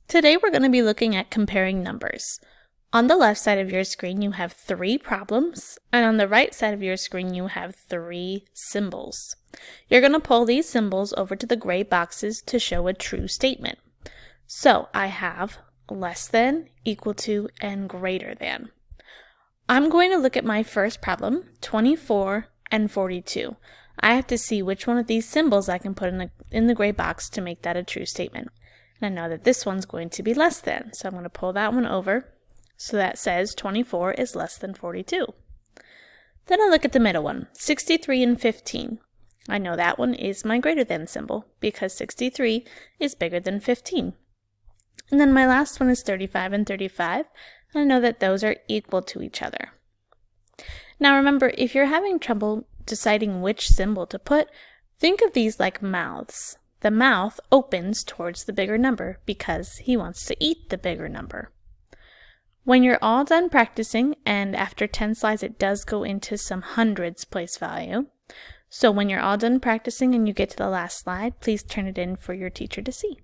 Today we're going to be looking at comparing numbers. On the left side of your screen you have 3 problems, and on the right side of your screen you have 3 symbols. You're going to pull these symbols over to the gray boxes to show a true statement. So I have less than, equal to, and greater than. I'm going to look at my first problem, 24 and 42. I have to see which one of these symbols I can put in the gray box to make that a true statement. And I know that this one's going to be less than, so I'm going to pull that one over. So that says 24 is less than 42. Then I look at the middle one, 63 and 15. I know that one is my greater than symbol because 63 is bigger than 15. And then my last one is 35 and 35. And I know that those are equal to each other. Now remember, if you're having trouble deciding which symbol to put, think of these like mouths. The mouth opens towards the bigger number because he wants to eat the bigger number. When you're all done practicing, and after 10 slides it does go into some hundreds place value, so when you're all done practicing and you get to the last slide, please turn it in for your teacher to see.